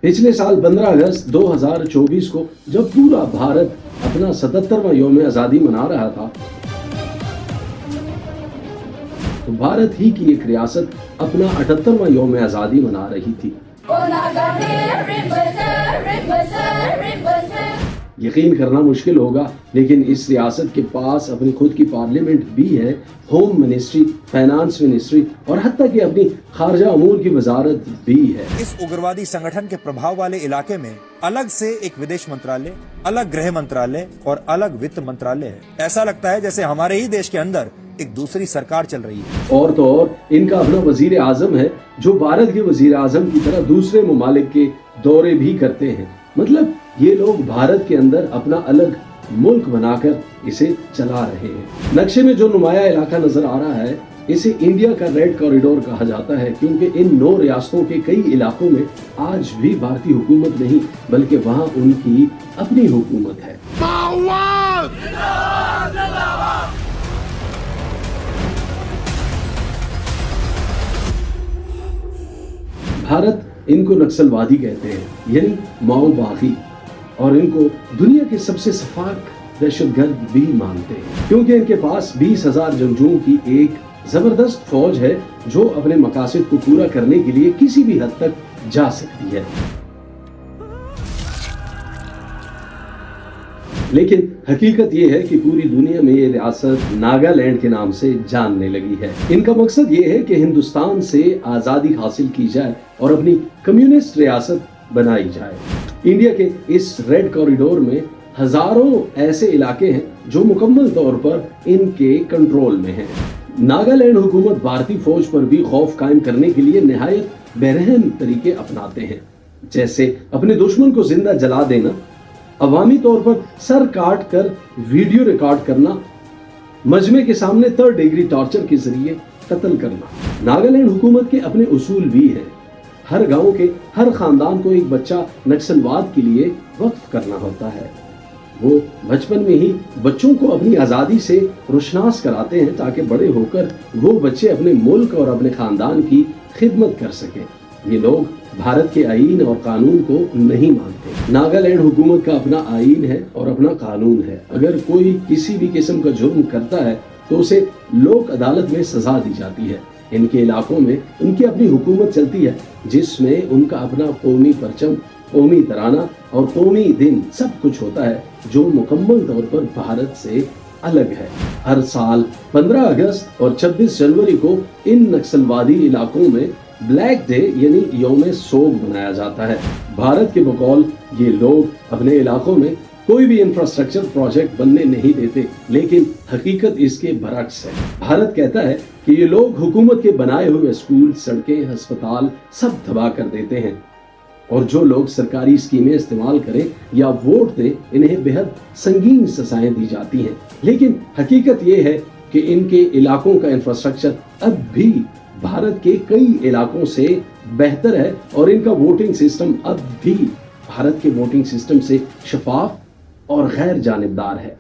पिछले साल 15 अगस्त 2024 को जब पूरा भारत अपना 77वां यौम आज़ादी मना रहा था, तो भारत ही की एक रियासत अपना 78वां यौम आज़ादी मना रही थी। यकीन करना मुश्किल होगा, लेकिन इस रियासत के पास अपनी खुद की पार्लियामेंट भी है, होम मिनिस्ट्री, फाइनेंस मिनिस्ट्री और हत्ता कि अपनी खारजा अमूर की वजारत भी है। इस उग्रवादी संगठन के प्रभाव वाले इलाके में अलग से एक विदेश मंत्रालय, अलग गृह मंत्रालय और अलग वित्त मंत्रालय है। ऐसा लगता है जैसे हमारे ही देश के अंदर एक दूसरी सरकार चल रही है। और तो और इनका अपना वजीर आजम है, जो भारत के वजीर आजम की तरह दूसरे ममालिक के दौरे भी करते हैं। मतलब ये लोग भारत के अंदर अपना अलग मुल्क बनाकर इसे चला रहे हैं। नक्शे में जो नुमाया इलाका नजर आ रहा है, इसे इंडिया का रेड कॉरिडोर कहा जाता है, क्योंकि इन 9 रियासतों के कई इलाकों में आज भी भारतीय हुकूमत नहीं, बल्कि वहाँ उनकी अपनी हुकूमत है। भारत इनको नक्सलवादी कहते हैं, यानी माओवादी, और इनको दुनिया के सबसे सफाक दहशतगर्द भी मानते हैं, क्योंकि इनके पास 20,000 जंगजुओं की एक जबरदस्त फौज है जो अपने मकासद को पूरा करने के लिए किसी भी हद तक जा सकती है। लेकिन हकीकत ये है कि पूरी दुनिया में ये रियासत नागालैंड के नाम से जानने लगी है। इनका मकसद ये है कि हिंदुस्तान से आज़ादी हासिल की जाए और अपनी कम्युनिस्ट रियासत बनाई जाए। इंडिया के इस रेड कॉरिडोर में हजारों ऐसे इलाके हैं जो मुकम्मल तौर पर इनके कंट्रोल में हैं। नागालैंड हुकूमत भारतीय फौज पर भी खौफ कायम करने के लिए निहायत बेरहम तरीके अपनाते हैं, जैसे अपने दुश्मन को जिंदा जला देना, अवामी तौर पर सर काट कर वीडियो रिकॉर्ड करना, मजमे के सामने 3rd डिग्री टॉर्चर के जरिए कत्ल करना। नागालैंड हुकूमत के अपने उसूल भी हैं। हर गांव के हर खानदान को एक बच्चा नक्सलवाद के लिए वक्फ करना होता है। वो बचपन में ही बच्चों को अपनी आज़ादी से रोशनास कराते हैं, ताकि बड़े होकर वो बच्चे अपने मुल्क और अपने खानदान की खिदमत कर सकें। ये लोग भारत के आईन और कानून को नहीं मानते। नागालैंड हुकूमत का अपना आईन है और अपना कानून है। अगर कोई किसी भी किस्म का जुर्म करता है तो उसे लोक अदालत में सजा दी जाती है। इनके इलाकों में उनकी अपनी हुकूमत चलती है, जिसमें उनका अपना कौमी परचम, कौमी तराना और कौमी दिन सब कुछ होता है, जो मुकम्मल तौर पर भारत से अलग है। हर साल 15 अगस्त और 26 जनवरी को इन नक्सलवादी इलाकों में ब्लैक डे यानी यौम सोग मनाया जाता है। भारत के बकौल ये लोग अपने इलाकों में कोई भी इंफ्रास्ट्रक्चर प्रोजेक्ट बनने नहीं देते, लेकिन हकीकत इसके बरक्स है। भारत कहता है कि ये लोग हुकूमत के बनाए हुए स्कूल, सड़कें, अस्पताल सब तबाह कर देते हैं, और जो लोग सरकारी स्कीमें इस्तेमाल करें या वोट दें, इन्हें बेहद संगीन सजाएं दी जाती हैं। लेकिन हकीकत ये है कि इनके इलाकों का इंफ्रास्ट्रक्चर अब भी भारत के कई इलाकों से बेहतर है, और इनका वोटिंग सिस्टम अब भी भारत के वोटिंग सिस्टम से शफाफ और गैर जानिबदार है।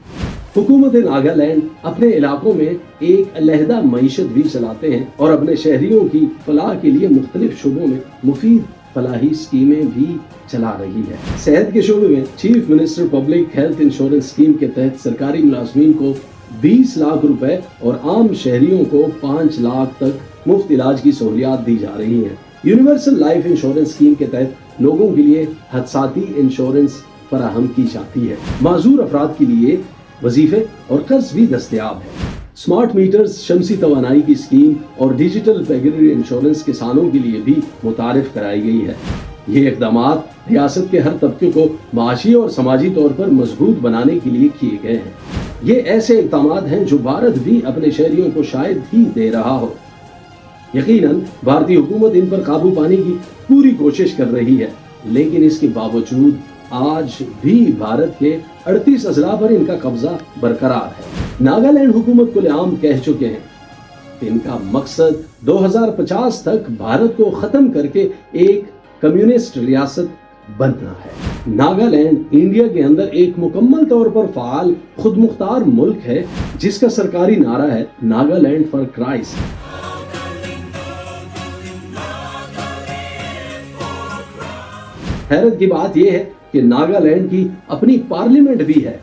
हुकूमत नागालैंड अपने इलाकों में एक अलहदा मईशत भी चलाते हैं और अपने शहरियों की फलाह के लिए मुख्तलिफ शोबों में मुफीद फलाही स्कीमें भी चला रही है। सेहत के शोबे में chief minister public health insurance scheme के तहत सरकारी मुलाजमीन को 20 लाख रुपए और आम शहरियों को 5 लाख तक मुफ्त इलाज की सहूलियात दी जा रही हैं। यूनिवर्सल लाइफ इंश्योरेंस स्कीम के तहत लोगों के लिए हादसाती इंश्योरेंस फराहम की जाती है। माजूर अफराद के लिए वजीफे और कर्ज भी दस्तयाब है। स्मार्ट मीटर्स, शमसी तवानाई की स्कीम और डिजिटल पेगरी इंश्योरेंस किसानों के लिए भी मुतारिफ कराई गई है। ये इक़दामात रियासत के हर तबके को माशी और समाजी तौर पर मजबूत बनाने के लिए किए गए हैं। ये ऐसे इक़दामात हैं जो भारत भी अपने शहरियों को शायद ही दे रहा हो। यकीनन भारतीय हुकूमत इन पर काबू पाने की पूरी कोशिश कर रही है, लेकिन इसके बावजूद आज भी भारत के 38 अजला पर इनका कब्जा बरकरार है। नागालैंड हुकूमत खुलेआम कह चुके हैं कि इनका मकसद 2050 तक भारत को खत्म करके एक कम्युनिस्ट रियासत बनना है। नागालैंड इंडिया के अंदर एक मुकम्मल तौर पर फाल खुद मुख्तार मुल्क है, जिसका सरकारी नारा है नागालैंड फॉर क्राइस्ट। حیرت کی بات یہ ہے کہ ناگالینڈ کی اپنی پارلیمنٹ بھی ہے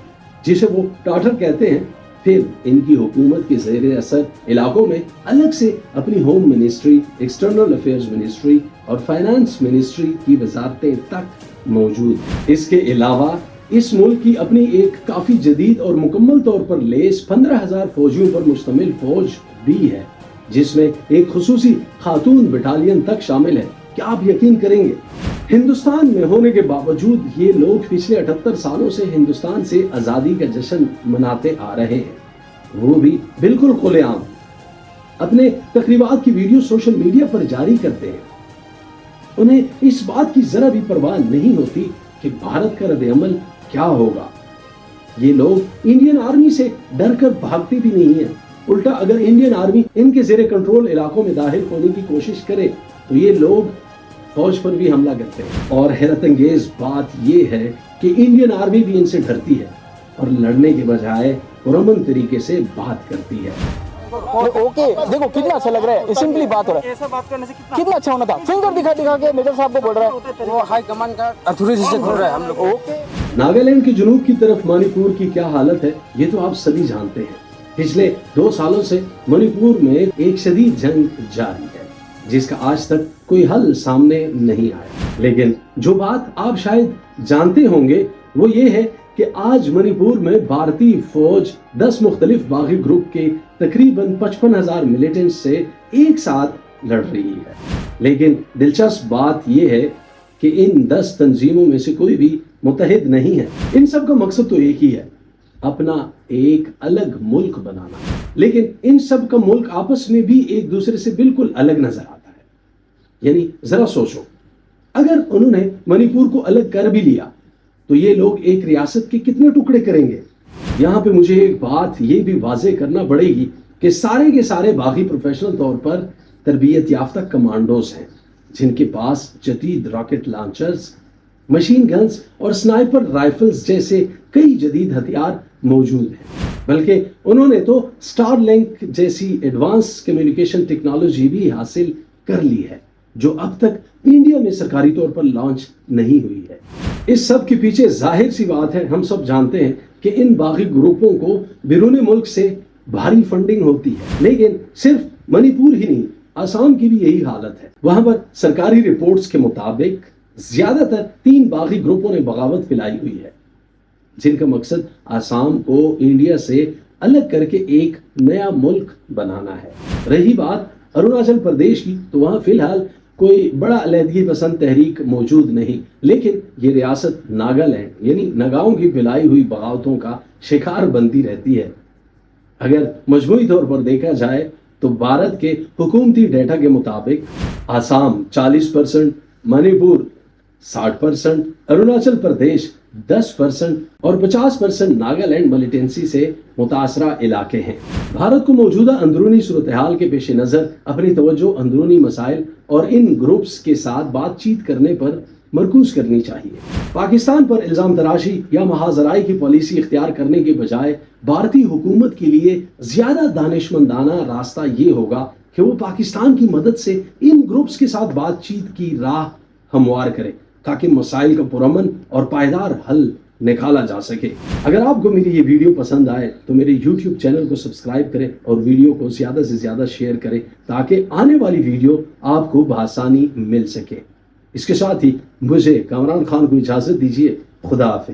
جسے وہ ٹاٹر کہتے ہیں. پھر ان کی حکومت کے زیر اثر علاقوں میں الگ سے اپنی home ministry, external affairs ministry اور فائنانس منسٹری کی وزارتیں تک موجود ہیں. اس کے علاوہ اس ملک کی اپنی ایک کافی جدید اور مکمل طور پر لیس 15,000 فوجیوں پر مشتمل فوج بھی ہے، جس میں ایک خصوصی خاتون بٹالین تک شامل ہے. کیا آپ یقین کریں گے ہندوستان میں ہونے کے باوجود یہ لوگ پچھلے 78 سالوں سے ہندوستان سے آزادی کا جشن مناتے آ رہے ہیں، وہ بھی بالکل کھلے عام اپنے تقریبات کی ویڈیو سوشل میڈیا پر جاری کرتے ہیں. انہیں اس بات کی ذرا بھی پرواہ نہیں ہوتی کہ بھارت کا رد عمل کیا ہوگا. یہ لوگ انڈین آرمی سے ڈر کر بھاگتے بھی نہیں ہیں. الٹا اگر انڈین آرمی ان کے زیر کنٹرول علاقوں میں داخل ہونے کی کوشش کرے تو یہ لوگ فوج پر بھی حملہ کرتے ہیں. اور حیرت انگیز بات یہ ہے کہ انڈین آرمی بھی ان سے ڈرتی ہے اور لڑنے کے بجائے پرامن طریقے سے بات کرتی ہے. اوکے دیکھو کتنا اچھا لگ رہا ہے، سمپلی بات ہو رہا ہے. ایسا بات کرنے سے کتنا اچھا ہونا تھا. فنگر دکھا دکھا کے میجر صاحب کو بول رہا ہے وہ ہائی کمان کا اتھارٹی سے کھل رہا ہے ہم لوگ. اوکے. ناگالینڈ کے جنوب کی طرف منی پور کی کیا حالت ہے یہ تو آپ سبھی جانتے ہیں. پچھلے 2 سالوں سے منی پور میں ایک شدید جنگ جاری ہے جس کا آج تک کوئی حل سامنے نہیں آیا. لیکن جو بات آپ شاید جانتے ہوں گے وہ یہ ہے کہ آج منی پور میں بھارتی فوج 10 مختلف باغی گروپ کے تقریباً 55,000 ملیٹنٹس سے ایک ساتھ لڑ رہی ہے. لیکن دلچسپ بات یہ ہے کہ ان 10 تنظیموں میں سے کوئی بھی متحد نہیں ہے. ان سب کا مقصد تو ایک ہی ہے، اپنا ایک الگ ملک بنانا. لیکن ان سب کا ملک آپس میں بھی ایک دوسرے سے بالکل الگ نظر آتا ہے. یعنی ذرا سوچو، اگر انہوں نے منی پور کو الگ کر بھی لیا تو یہ لوگ ایک ریاست کے کتنے ٹکڑے کریں گے؟ یہاں پہ مجھے ایک بات یہ بھی واضح کرنا پڑے گی کہ سارے کے سارے باغی پروفیشنل طور پر تربیت یافتہ کمانڈوز ہیں جن کے پاس جدید راکٹ لانچرز، مشین گنز اور سنائپر رائفلز جیسے کئی جدید ہتھیار موجود ہیں. بلکہ انہوں نے تو سٹار لنک جیسی ایڈوانس کمیونیکیشن ٹیکنالوجی بھی حاصل کر لی ہے جو اب تک انڈیا میں سرکاری طور پر لانچ نہیں ہوئی ہے. اس سب کے پیچھے ظاہر سی بات ہے، ہم سب جانتے ہیں کہ ان باغی گروپوں کو بیرون ملک سے بھاری فنڈنگ ہوتی ہے. لیکن صرف منی پور ہی نہیں، آسام کی بھی یہی حالت ہے. وہاں پر سرکاری رپورٹس کے مطابق زیادہ تر 3 باغی گروپوں نے بغاوت پھیلائی ہوئی ہے جن کا مقصد آسام کو انڈیا سے الگ کر کے ایک نیا ملک بنانا ہے. رہی بات اروناچل پردیش کی تو وہاں فی الحال کوئی بڑا علیحدگی پسند تحریک موجود نہیں، لیکن یہ ریاست ناگالینڈ یعنی نگاؤں کی پھیلائی ہوئی بغاوتوں کا شکار بنتی رہتی ہے. اگر مجموعی طور پر دیکھا جائے تو بھارت کے حکومتی ڈیٹا کے مطابق آسام 40%، منی پور 60%، اروناچل پردیش 10% اور 50% ناگالینڈ ملیٹنسی سے متاثرہ علاقے ہیں. بھارت کو موجودہ اندرونی صورتحال کے پیش نظر اپنی توجہ اندرونی مسائل اور ان گروپس کے ساتھ بات چیت کرنے پر مرکوز کرنی چاہیے. پاکستان پر الزام تراشی یا محاذرائی کی پالیسی اختیار کرنے کے بجائے بھارتی حکومت کے لیے زیادہ دانشمندانہ راستہ یہ ہوگا کہ وہ پاکستان کی مدد سے ان گروپس کے ساتھ بات چیت کی راہ ہموار کرے تاکہ مسائل کا پرامن اور پائیدار حل نکالا جا سکے. اگر آپ کو میری یہ ویڈیو پسند آئے تو میرے یوٹیوب چینل کو سبسکرائب کریں اور ویڈیو کو زیادہ سے زیادہ شیئر کریں تاکہ آنے والی ویڈیو آپ کو بآسانی مل سکے. اس کے ساتھ ہی مجھے کامران خان کو اجازت دیجیے. خدا حافظ.